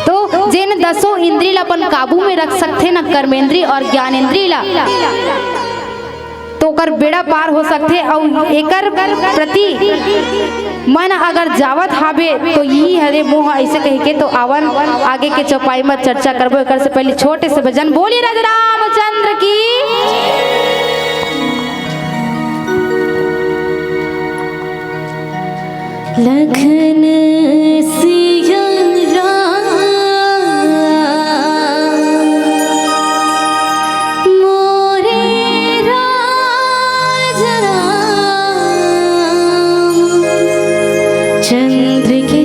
तो जिन 10 इंद्री ला अपन काबू में रख सकते ना, कर्मेंद्री और ज्ञानेंद्री ला, तो कर बेड़ा पार हो सकते। और एकर प्रति मन अगर जावत हावे तो यही हरे मोह, ऐसे कह के। तो आवन आगे के चौपाई में चर्चा करबो। एकर से पहले छोटे से भजन बोली राजा रामचंद्र की। लखन सिया चंद्र की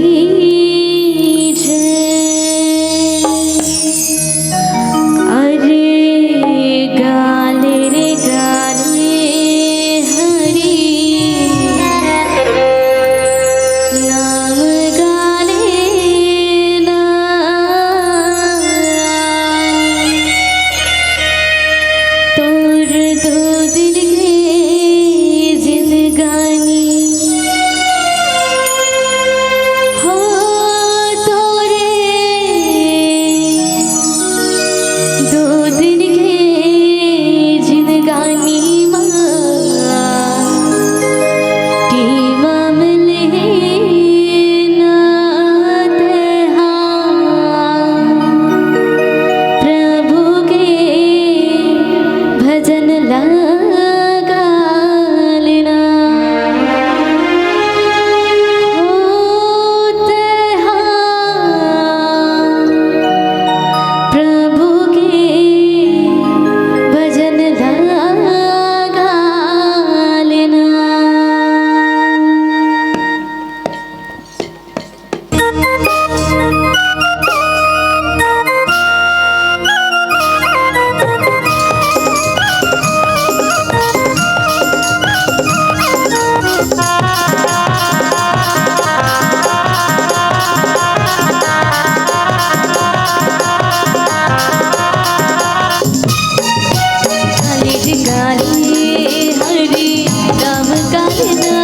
गाना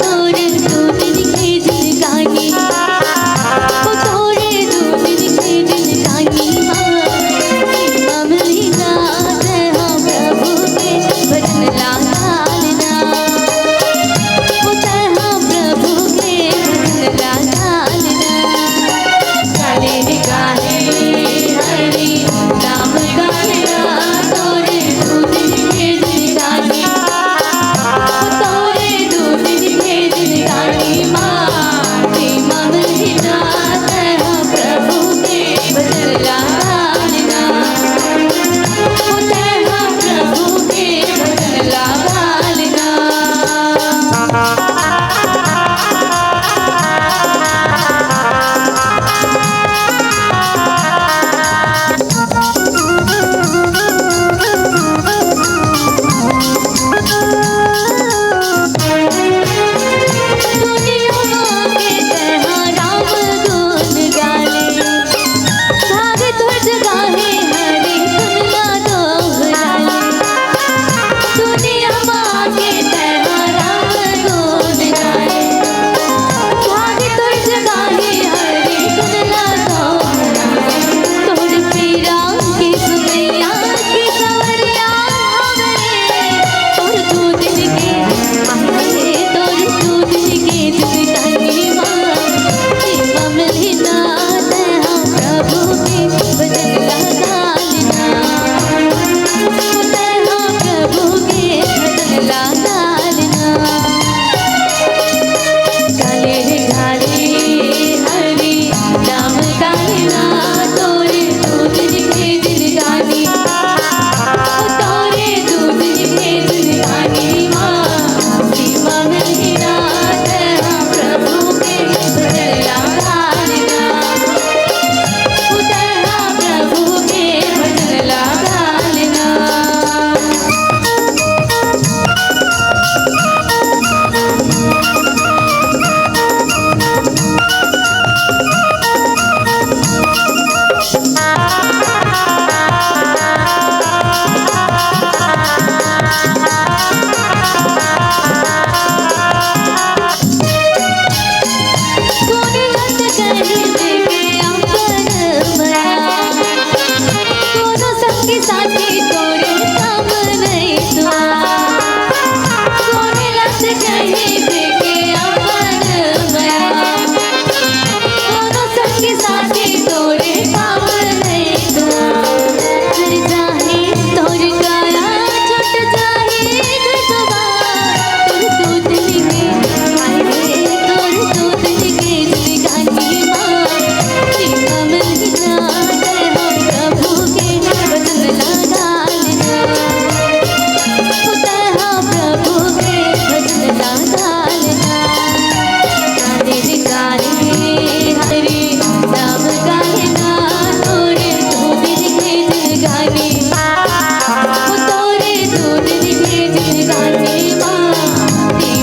तोरे दूध के जिनगानी ओ तोरे दूध के जिनगानी माँ ममलिना तेहा प्रभु के भजन लाना ओ तेहा प्रभु के भजन लाना गाले रे गाले हरि नाम गाना तोरे दूध के जिनगानी तोरे दूध के जिनगानी माटी ममलिना तेहा प्रभु के भजन लाना ओ तेहा प्रभु के भजन लाना दुनिया के तेहा राम गुण गाले भाग तुझ गाहे हरि दुनिया दोहराले दुनिया के तेहा राम गुण गाले भाग तुझ गाहे हरि दुनिया दोहराले तोर पीरा की सुमैया की सवरिया हवे तोर दूध के आए तोर दूध के जिनगानी माँ ममलिना तेहा प्रभु के भजन लाना तेहा प्रभु के भजन लाना गाले रे गाले हरि नाम गाना तोरे दूध के जिनगानी तोरे दूध के जिनगानी माँ ममलिना तेहा प्रभु के भजन लाना तेहा प्रभु के भजन लाना तूने लत कहीं देखे अंबर मया दोनों सबके साथी तोरे काम नहीं दुआ तूने लत कहीं देखे अंबर मया दोनों सबके साथी तोरे काम नहीं दुआ हर जाहे तोर काया छुट जाहे घटवा तोर दूध के आए तोर दूध के जिनगानी माँ ममलिना तेहा प्रभु के भजन लाना ओ तेहा प्रभु के भजन लाना गाले रे गाले हरि नाम गाना तोरे दूध के जिनगानी ओ तोरे दूध के जिनगानी माँ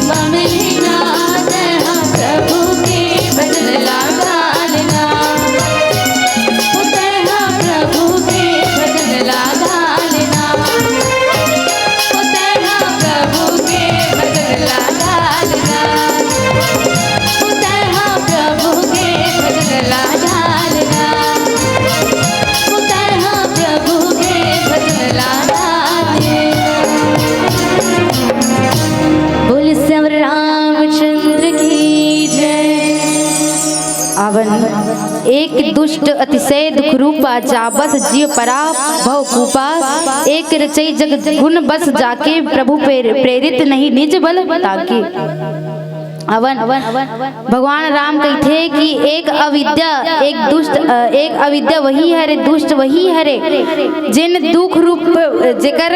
ममलिना तेहा प्रभु के भजन लाना ओ तेहा प्रभु के भजन लाना ओ तेहा प्रभु के भजन लाना ओ तेहा प्रभु के भजन लाना ओ तेहा प्रभु के भजन लाना बोल श्याम रामचंद्र की जय। अवन एक दुष्ट अतिशय दुख रूपा जाबस जीव पराप भव कूपा एक रचई जग गुण बस जाके प्रभु प्रेरित नहीं निज बल ताके। अवन भगवान राम कहते कि एक अविद्या वही हरे दुष्ट वही हरे जिन दुख रूप जेकर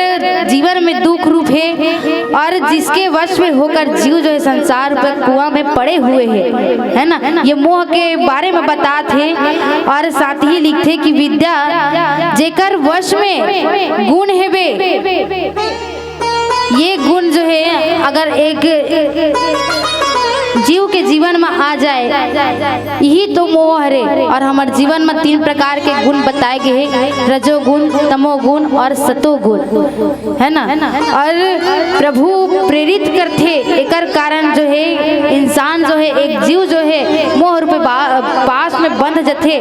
जीवन में दुख रूप है और जिसके वश में होकर जीव जो है संसार पर कुआं में पड़े हुए है ना। ये मोह के बारे में बताते और साथ ही लिखते कि विद्या जेकर वश में गुण है वे ये गुण जो है अगर एक जीव के जीवन में आ जाए यही तो मोह है। और हमारे जीवन में 3 प्रकार के गुण बताए गए हैं, रजोगुण, तमोगुण और सतोगुण, है ना। और प्रभु प्रेरित करते एक एकर कारण जो है इंसान जो है एक जीव जो है मोह रूपी पास में बंध जथे।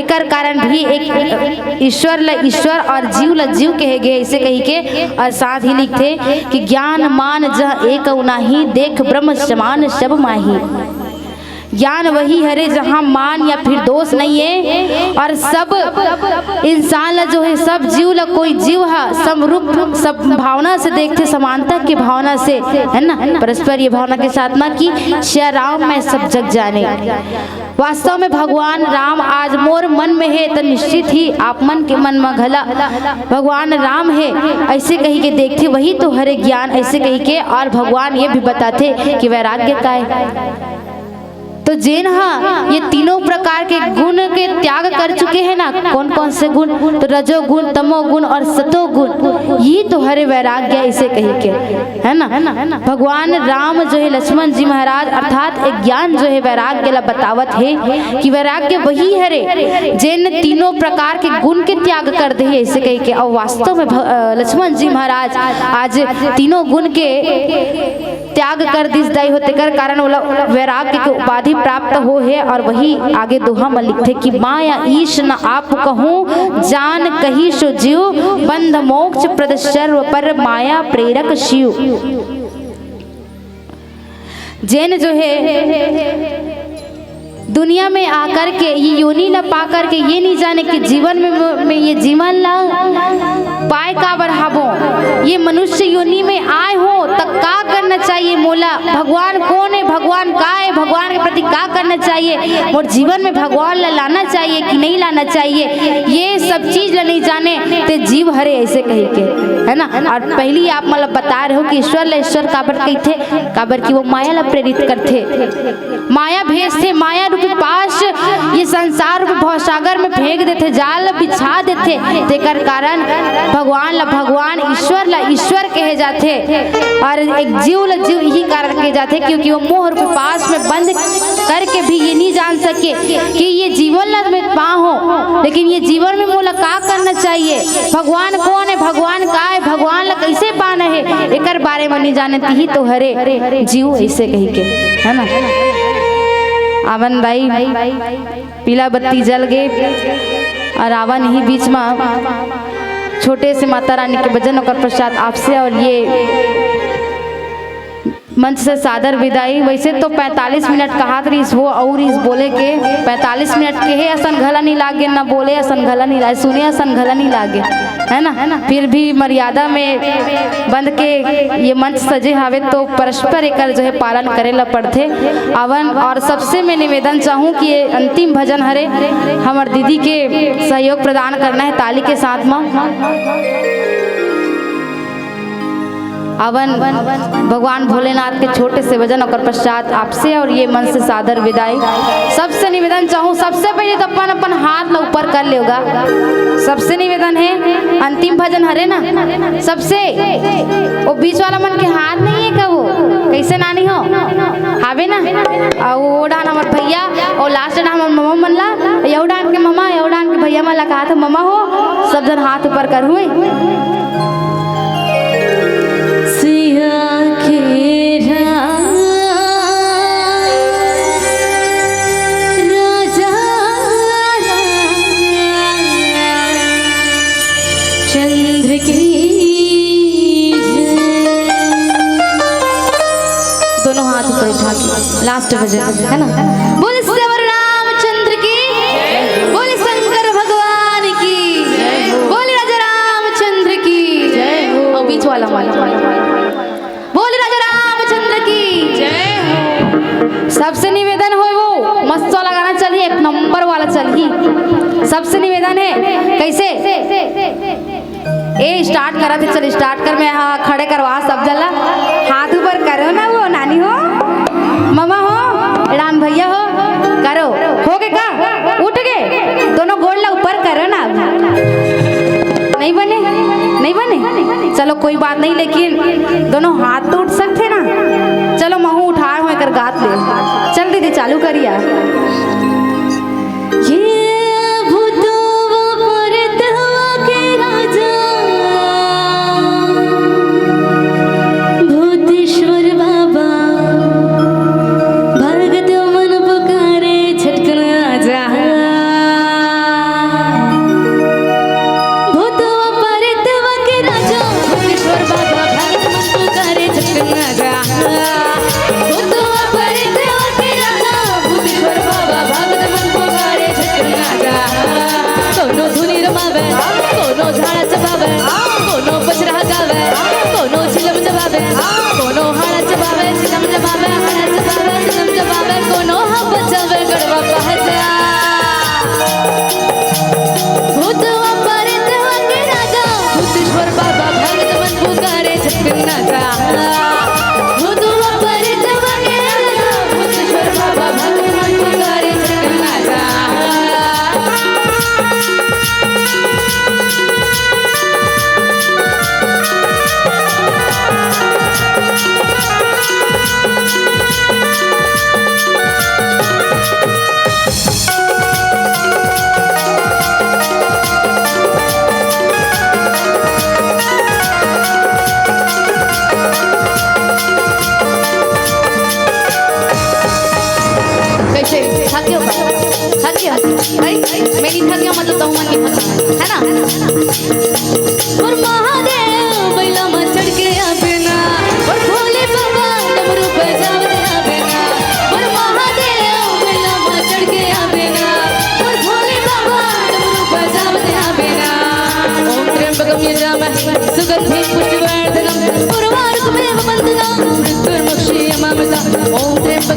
एकर कारण भी एक ईश्वर ल ईश्वर और जीव ल जीव कहे गए इसे कही के। और साथ ही लिखते कि ज्ञान मान जह एक नाही देख ब्रह्म समान सब माही। ज्ञान वही हरे जहाँ मान या फिर दोष नहीं है। और सब इंसान ला जो है सब जीव ला कोई जीव है समरूप सब भावना से देखते समानता की भावना से है ना परस्पर ये भावना के साथ ना कि श्या राम में सब जग जाने। वास्तव में भगवान राम आज मोर मन में है तो निश्चित ही आप मन के मन में घला भगवान राम है ऐसे कही के देखते वही तो हरे ज्ञान ऐसे कही के। और भगवान ये भी बताते कि वैराग्य का है तो जैन हाँ ये तीनों प्रकार के गुण के त्याग कर चुके हैं ना। कौन कौन से गुण तो रजोगुण तमोगुण और सतोगुण ये तो हरे वैराग्य इसे कही के है ना। भगवान राम जो है लक्ष्मण जी महाराज अर्थात एक ज्ञान जो है वैराग्य ला बतावत है कि वैराग्य वही हरे जैन तीनों प्रकार के गुण के त्याग कर दे इसे कही के। और वास्तव में लक्ष्मण जी महाराज आज तीनों गुण के त्याग कर दिस दाई होते कर कारण वैराग्य के उपाधि प्राप्त हो है। और वही आगे दोहा में लिखते कि माया ईश न आप कहूँ जान कही सो जीव बंध मोक्ष प्रद सर्व पर माया प्रेरक शिव। जैन जो है दुनिया में आकर के ये योनि ला पा कर के ये नहीं जाने कि जीवन में ये जीवन ला पाए का बढ़ाबो ये मनुष्य योनि में आए हो तब का करना चाहिए मोला भगवान कौन है भगवान का है भगवान के प्रति का करना चाहिए और जीवन में भगवान ला लाना चाहिए कि नहीं लाना चाहिए ये सब चीज ला नहीं जाने ते जीव हरे ऐसे कही के है ना। और पहली आप मतलब बता रहे हो कि ईश्वर ला ईश्वर काबर कहते काबर की वो माया ला प्रेरित करते माया भेज थे माया रूपी पास ये संसार रूपी भवसागर में फेंक देते जाल बिछा देते तेकर कारण भगवान ला भगवान ईश्वर ला ईश्वर कहे जाते। और एक जीव ला जीव यही कारण कहे जाते क्योंकि वो मोह रूपी पास में बंद करके भी ये नहीं जान सके कि ये जीवन ला में पा हो लेकिन ये जीवन में मोला का करना चाहिए भगवान कौन है भगवान का है भगवान ला कैसे पाना है एकर बारे में नहीं जाने ही तो हरे जीव ऐसे कही के है ना। आवन भाई पीला बत्ती जल गए और आवन ही बीच में छोटे से माता रानी के भजन और प्रसाद आपसे और ये मंच से सादर विदाई। वैसे तो 45 मिनट कहा रही वो और इस बोले के 45 मिनट के है असन घला नहीं लागे ना बोले असन घला नहीं लागे सुने असन घला नहीं लागे है ना। फिर भी मर्यादा में बंद के ये मंच सजे हावे तो परस्पर एक जो है पालन करे ला पड़ते अवन। और सबसे मैं निवेदन चाहूँ कि ये अंतिम भजन हरे हमार दीदी के सहयोग प्रदान करना है ताली के साथ में। अवन भगवान भोलेनाथ के छोटे से भजन और पश्चात आपसे और ये मन से सादर विदाई। सबसे निवेदन चाहूँ सबसे पहले तो अपन अपन हाथ ला ऊपर कर लेगा सबसे निवेदन है अंतिम भजन हरे ना सबसे वो बीच वाला मन के हाथ नहीं है का वो कैसे नानी हो हावे ना और वो डान हमार भैया और लास्ट डान हमार मम्मा मन ला यौ डान के मम्मा यौ डान के भैया मन ला कहा था मम्मा हो सब जन हाथ ऊपर कर हुए। दोनों हाथ ऊपर उठा के लास्ट भजन है ना। बोले श्री रामचंद्र की बोले शंकर भगवान की बोले राजा रामचंद्र की और बीच वाला बोले राजा रामचंद्र की जय। सबसे निवेदन हो वो मस्त वाला गाना चलिए एक नंबर वाला चलिए सबसे निवेदन है कैसे ए स्टार्ट करा थे चल स्टार्ट कर मैं हाँ खड़े करवा सब जला हाथ ऊपर करो ना वो नानी हो मामा हो राम भैया हो करो हो गए का उठ गए दोनों गोड़ ला ऊपर करो ना नहीं बने नहीं बने चलो कोई बात नहीं लेकिन दोनों हाथ तो उठ सकते ना चलो महू उठा हो कर गात ले चल दीदी चालू करिए। भूतेश्वर बाबा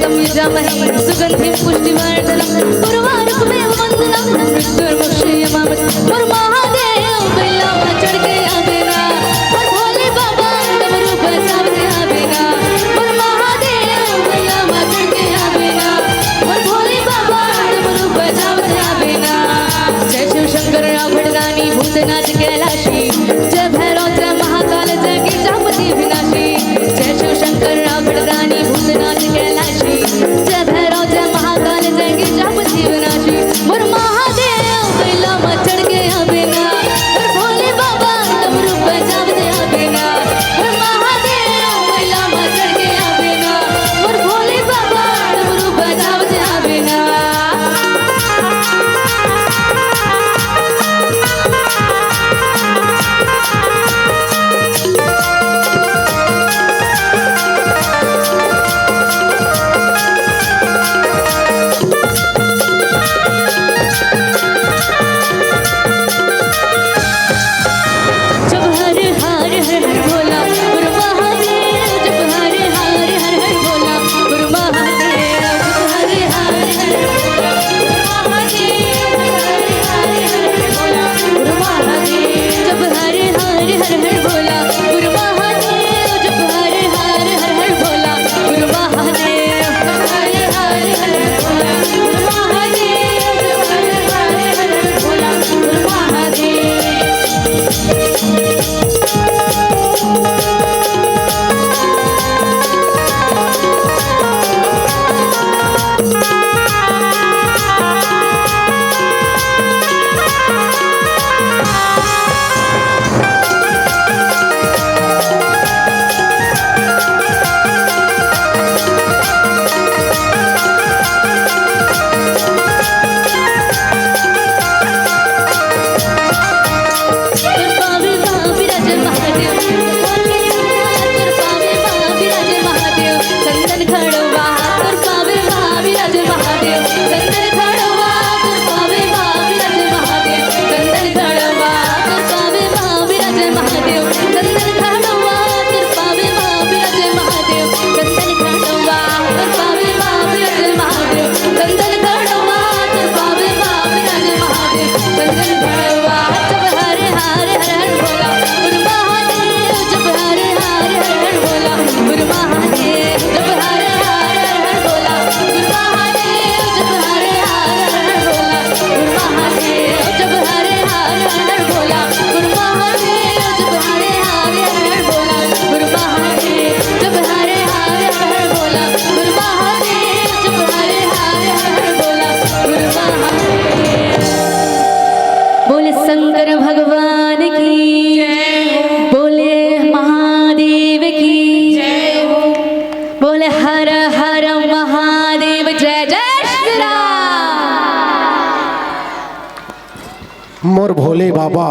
अमृतम यजामहे सुगंधिं पुष्टिवर्धनम् उर्वारुकमेव वन्दनं मृत्युर्मुक्षयमामृतम् और महादेव बेलामा चढ़ के आवेगा और भोले बाबा डमरू बजाते आवेगा और महादेव बेलामा चढ़ के आवेगा और भोले बाबा डमरू बजाते आवेगा। जय शिव शंकर रावण रानी भूतनाथ कैलाशी जय भैरव जय महाकाल जय गिरजापति विनाशी। जय शिव शंकर रावण रानी भूतनाथ कैलाशी जय भैरव जय महाकाल जय गिरजापति विनाशी। और महादेव बेलामा चढ़ के आवेगा और भोले बाबा डमरू बजाते आवेगा और महादेव बेलामा चढ़ के आवेगा और भोले बाबा डमरू बजाते आवेगा। जब हर हार हर हर भोला गुरु महादेव जब हर हार हर हर भोला गुरु महादेव जब हर हार हर हर भोला गुरु महादेव जब हर हार हर भोला गुरु महादेव जब हर हार हर हर भोला गुरु महादेव जब हर हार हर हर भोला गुरु महादेव जब हर हार हर हर भोला गुरु महादेव। बोले शंकर भगवान की जय, बोले महादेव की जय, बोले हर हर महादेव जय जय श्री राम। मोर भोले बाबा